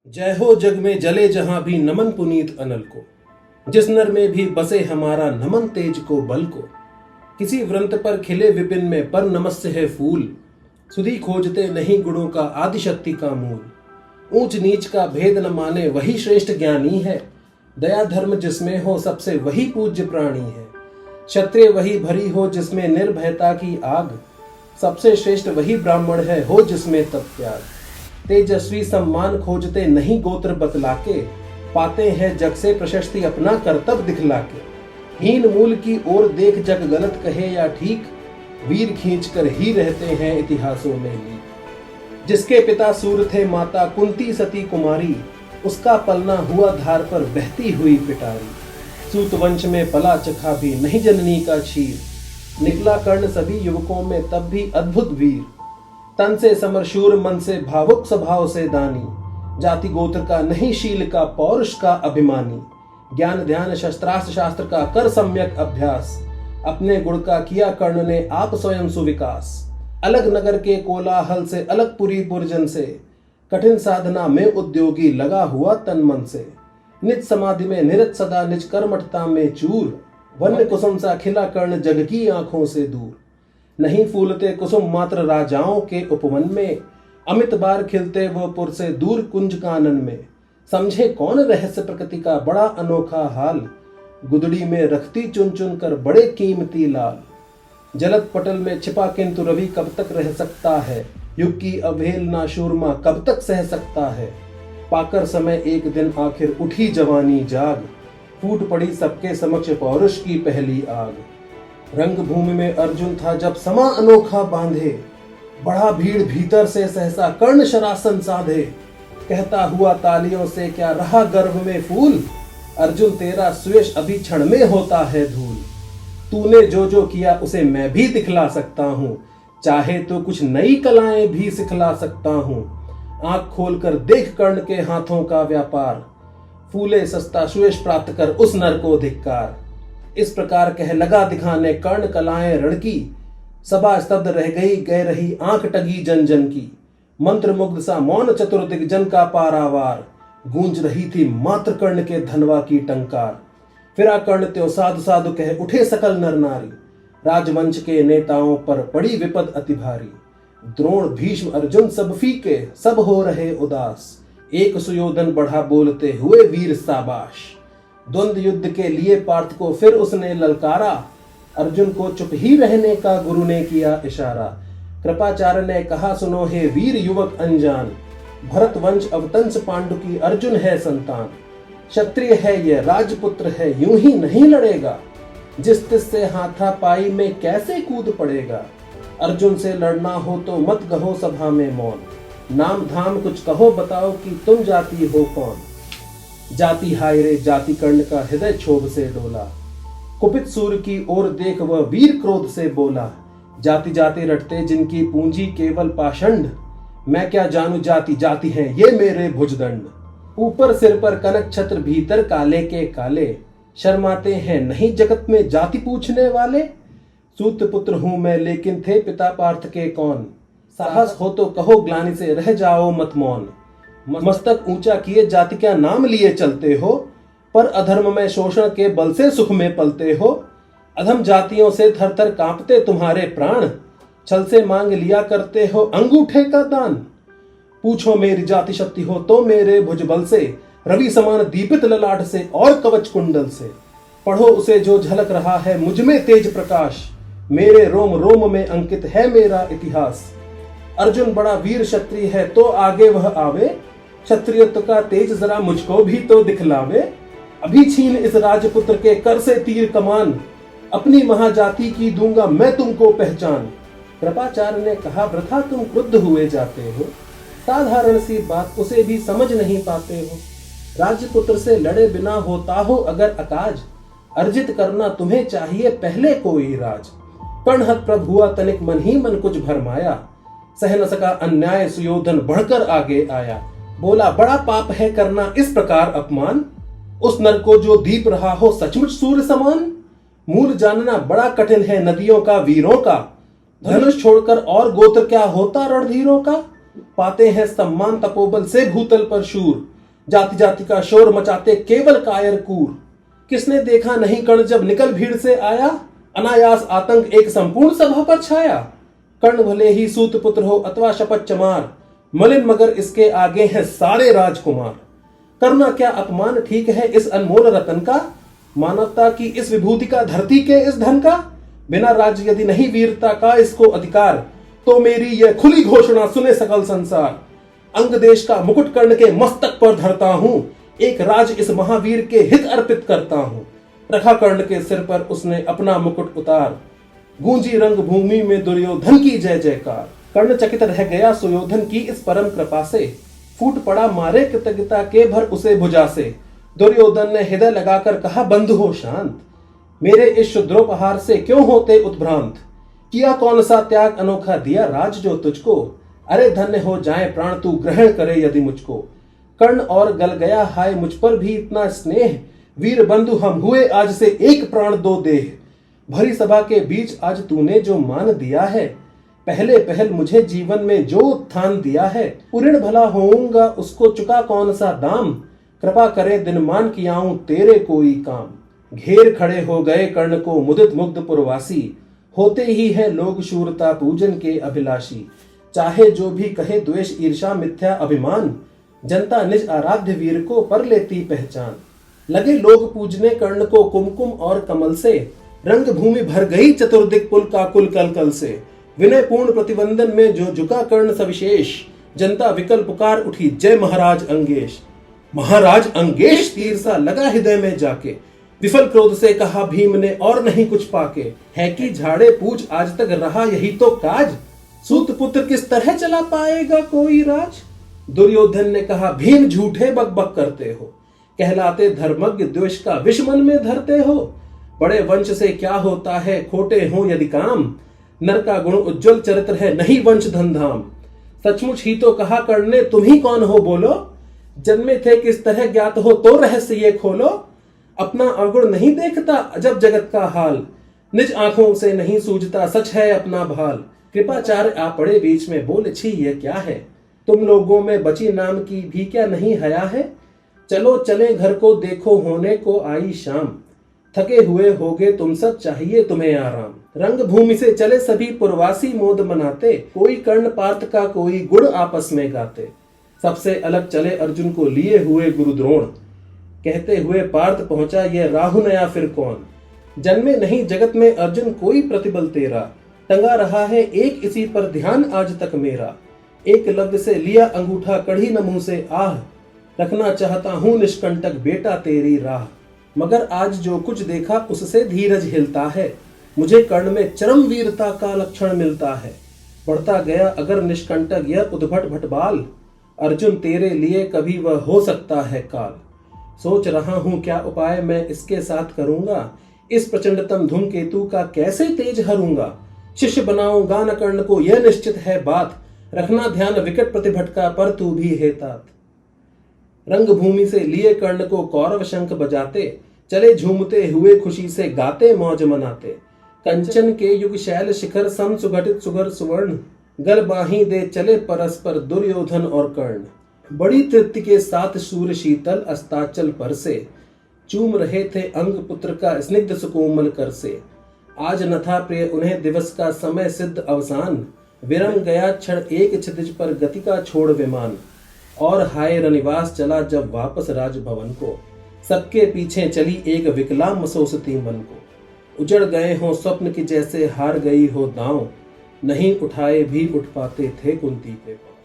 जय हो जग में जले जहां भी नमन पुनीत अनल को। जिस नर में भी बसे हमारा नमन तेज को बल को। किसी व्रंत पर खिले विपिन में पर नमस्य है फूल। सुधी खोजते नहीं गुणों का आदिशक्ति का मूल। ऊंच नीच का भेद न माने वही श्रेष्ठ ज्ञानी है। दया धर्म जिसमें हो सबसे वही पूज्य प्राणी है। क्षत्रिय वही भरी हो जिसमें निर्भयता की आग। सबसे श्रेष्ठ वही ब्राह्मण है हो जिसमें तत्त्याग। तेजस्वी सम्मान खोजते नहीं गोत्र बतला के। पाते हैं जग से प्रशस्ति अपना कर्तव्य दिखला के। हीन मूल की ओर देख जग गलत कहे या ठीक। वीर खींच कर ही रहते हैं इतिहासों में लीक। जिसके पिता सूर थे माता कुंती सती कुमारी। उसका पलना हुआ धार पर बहती हुई पिटारी। सूत वंश में पला चखा भी नहीं जननी का क्षीर। निकला कर्ण सभी युवकों में तब भी अद्भुत वीर। तन से समरशूर मन से भावुक स्वभाव से दानी। जाति गोत्र का नहीं शील का पौरुष का अभिमानी। ज्ञान ध्यान शस्त्रास्त्र शास्त्र का कर सम्यक अभ्यास। अपने गुण का किया कर्ण ने आप स्वयं सुविकास। अलग नगर के कोलाहल से अलग पुरी पुरजन से। कठिन साधना में उद्योगी लगा हुआ तन मन से। निज समाधि में निरत सदा निज कर्मठता में चूर। वन्य कुसुम सा खिला कर्ण जग की आंखों से दूर। नहीं फूलते कुसुम मात्र राजाओं के उपवन में। अमित बार खिलते वो पुर से दूर कुंज कानन में। समझे कौन रहस्य प्रकृति का बड़ा अनोखा हाल। गुदड़ी में रखती चुन चुन कर बड़े कीमती लाल। जलद पटल में छिपा किंतु रवि कब तक रह सकता है। युग की अवहेलना शूरमा कब तक सह सकता है। पाकर समय एक दिन आखिर उठी जवानी जाग। फूट पड़ी सबके समक्ष पौरुष की पहली आग। रंग भूमि में अर्जुन था जब समा अनोखा बांधे। बढ़ा भीड़ भीतर से सहसा कर्ण शरासन साधे। कहता हुआ तालियों से क्या रहा गर्भ में फूल। अर्जुन तेरा सुयश अभी क्षण में होता है धूल। तूने जो किया उसे मैं भी दिखला सकता हूँ। चाहे तो कुछ नई कलाएं भी सिखला सकता हूँ। आंख खोलकर देख कर्ण के हाथों का व्यापार। फूले सस्ता सुयश प्राप्त कर उस नर को धिक्कार। इस प्रकार कह लगा दिखाने कर्ण कलाएं रण की। सभा स्तब्ध रह गई गह रही आंख टगी जन जन की। मंत्र मुग्ध सा मौन चतुर्दिग जन का पारावार। गूंज रही थी मात्र कर्ण के धनवा की टंकार। फिरा कर्ण त्यो साधु साधु कह उठे सकल नर नारी। राजवंश के नेताओं पर पड़ी विपद अति भारी। द्रोण भीष्म अर्जुन सब फीके सब हो रहे उदास। एक सुयोधन बढ़ा बोलते हुए वीर साबाश। द्वंद्व युद्ध के लिए पार्थ को फिर उसने ललकारा। अर्जुन को चुप ही रहने का गुरु ने किया इशारा। कृपाचार्य ने कहा सुनो हे वीर युवक अनजान। भरत वंश अवतंस पांडु की अर्जुन है संतान। क्षत्रिय है ये राजपुत्र है यूं ही नहीं लड़ेगा। जिस तिस से हाथापाई में कैसे कूद पड़ेगा। अर्जुन से लड़ना हो तो मत कहो सभा में मौन। नाम धाम कुछ कहो बताओ कि तुम जाति हो कौन। जाति हाय रे जाति कर्ण का हृदय क्षोभ से डोला। कुपित सूर्य की ओर देख वह वीर क्रोध से बोला। जाति जाति रटते जिनकी पूंजी केवल पाषंड। मैं क्या जानू जाति जाति है ये मेरे भुजदंड। ऊपर सिर पर कनक छत्र भीतर काले के काले। शर्माते हैं नहीं जगत में जाति पूछने वाले। सूत पुत्र हूं मैं लेकिन थे पिता पार्थ के कौन। साहस हो तो कहो ग्लानि से रह जाओ मत मौन। मस्तक ऊंचा किए जाति क्या नाम लिए चलते हो। पर अधर्म में शोषण के बल से सुख में पलते हो। अधम जातियों से थर थर कांपते तुम्हारे प्राण। छल से मांग लिया करते हो अंगूठे का दान। पूछो मेरी जाति शक्ति हो तो मेरे भुजबल से। रवि समान दीपित ललाट से और कवच कुंडल से। पढ़ो उसे जो झलक रहा है मुझ में तेज प्रकाश। मेरे रोम रोम में अंकित है मेरा इतिहास। अर्जुन बड़ा वीर क्षत्रिय है तो आगे वह आवे। क्षत्रियत्व का तेज जरा मुझको भी तो दिखलावे। अभी छीन इस राजपुत्र के कर से तीर कमान। अपनी महाजाति की दूंगा मैं तुमको पहचान। कृपाचार्य ने कहा वृथा तुम क्रुद्ध हुए जाते हो। साधारण सी बात उसे भी समझ नहीं पाते हो। राजपुत्र से लड़े बिना होता हो अगर अकाज। अर्जित करना तुम्हें चाहिए पहले कोई राज। कणहत प्रभ हुआ तनिक मन ही मन कुछ भरमाया। सह न सका अन्याय सुयोधन बढ़कर आगे आया। बोला बड़ा पाप है करना इस प्रकार अपमान। उस नर को जो दीप रहा हो सचमुच सूर्य समान। मूल जानना बड़ा कठिन है नदियों का वीरों का। धनुष छोड़कर और गोत्र क्या होता रणधीरों का। पाते हैं सम्मान तपोबल से भूतल पर शूर। जाति जाति का शोर मचाते केवल कायर कूर। किसने देखा नहीं कर्ण जब निकल भीड़ से आया, अनायास आतंक एक संपूर्ण सभा पर छाया। कर्ण भले ही सूत पुत्र हो अथवा शपथ चमार, मलिन मगर इसके आगे हैं सारे राजकुमार। करना क्या अपमान ठीक है इस अनमोल रतन का, मानवता की इस विभूति का, धरती के इस धन का। बिना राज्य यदि नहीं वीरता का इसको अधिकार, तो मेरी यह खुली घोषणा सुने सकल संसार। अंग देश का मुकुट कर्ण के मस्तक पर धरता हूं, एक राज इस महावीर के हित अर्पित करता हूं। रखा कर्ण के सिर पर उसने अपना मुकुट उतार, गूंजी रंग भूमि में दुर्योधन की जय जयकार। कर्ण चकित रह गया सुयोधन की इस परम कृपा से, फूट पड़ा मारे कृतज्ञता के भर उसे भुजा से। दुर्योधन ने हृदय लगाकर कहा बंधु हो शांत, मेरे इस शुद्रोपहार से क्यों होते उत्भ्रांत। किया कौन सा त्याग अनोखा दिया राज जो तुझको, अरे धन्य हो जाए प्राण तू ग्रहण करे यदि मुझको। कर्ण और गल गया हाय मुझ पर भी इतना स्नेह, वीर बंधु हम हुए आज से एक प्राण दो देह। भरी सभा के बीच आज तूने जो मान दिया है, पहले पहल मुझे जीवन में जो उत्थान दिया है। उऋण भला होऊंगा उसको चुका कौन सा दाम, कृपा करे दिनमान कियाऊं तेरे कोई काम। घेर खड़े हो गए कर्ण को मुदित मुग्ध पुरवासी, होते ही है लोग शूरता पूजन के अभिलाषी। चाहे जो भी कहे द्वेष ईर्षा मिथ्या अभिमान, जनता निज आराध्य वीर को पर लेती पहचान। लगे लोग पूजने कर्ण को कुमकुम और कमल से, रंग भूमि भर गई चतुर्दिक पुल का कुल कल कल से। विनय पूर्ण प्रतिवंदन में जो झुका कर्ण सविशेष, जनता विकल पुकार उठी जय महाराज अंगेश। महाराज अंगेश तीर सा लगा हृदय में जाके, विफल क्रोध से कहा भीम ने और नहीं कुछ पाके। है कि झाड़े पूछ आज तक रहा यही तो काज, सूत पुत्र किस तरह चला पाएगा कोई राज। दुर्योधन ने कहा भीम झूठे बकबक करते हो, कहलाते धर्मज्ञ द्वेष का विष मन में धरते हो। बड़े वंश से क्या होता है खोटे हो यदि काम, नर का गुण उज्जवल चरित्र है नहीं वंश धनधाम। सचमुच ही तो कहा कर्ण ने तुम ही कौन हो बोलो, जन्मे थे किस तरह ज्ञात हो तो रहस्य ये खोलो। अपना अवगुण नहीं देखता अजब जगत का हाल, निज आंखों से नहीं सूझता सच है अपना भाल। कृपाचार्य आ पड़े बीच में बोले छी ये क्या है, तुम लोगों में बची नाम की भी क्या नहीं हया है। चलो चले घर को देखो होने को आई शाम, थके हुए होगे तुम सब चाहिए तुम्हें आराम। रंग भूमि से चले सभी पुरवासी मोद मनाते, कोई कर्ण पार्थ का कोई गुण आपस में गाते। सबसे अलग चले अर्जुन को लिए हुए गुरु द्रोण, कहते हुए पार्थ पहुंचा ये राहु नया फिर कौन। जन्मे नहीं जगत में अर्जुन कोई प्रतिबल तेरा, टंगा रहा है एक इसी पर ध्यान आज तक मेरा। एक लब्ध से लिया अंगूठा कढ़ी न मुंह से आह, रखना चाहता हूं निष्कंटक बेटा तेरी राह। मगर आज जो कुछ देखा उससे धीरज हिलता है, मुझे कर्ण में चरम वीरता का लक्षण मिलता है। बढ़ता गया अगर निष्कंटक यह उद्भट भटबाल, अर्जुन तेरे लिए कभी वह हो सकता है काल। सोच रहा हूं क्या उपाय मैं इसके साथ करूंगा, इस प्रचंडतम धूमकेतु का कैसे तेज हरूंगा। शिष्य बनाऊंगा न कर्ण को यह निश्चित है बात, रखना ध्यान विकट प्रतिभटका पर तू भी है तात। रंग भूमि से लिए कर्ण को कौरव शंख बजाते, चले झूमते हुए खुशी से गाते मौज मनाते। कंचन के युग शैल शिखर सम सुघटित सुगर सुवर्ण, गल बाही दे चले परस्पर दुर्योधन और कर्ण। बड़ी तृप्ति के साथ सूर्य शीतल अस्ताचल पर से, चूम रहे थे अंग पुत्र का स्निग्ध सुकोमल कर से। आज न था प्रिय उन्हें दिवस का समय सिद्ध अवसान, विरम गया क्षण एक क्षितिज पर गति का छोड़ विमान। और हाय रनिवास चला जब वापस राजभवन को, सबके पीछे चली एक विकलांग मसोसती मन को। उजड़ गए हो स्वप्न की जैसे हार गई हो दांव, नहीं उठाए भी उठ पाते थे कुंती के पांव।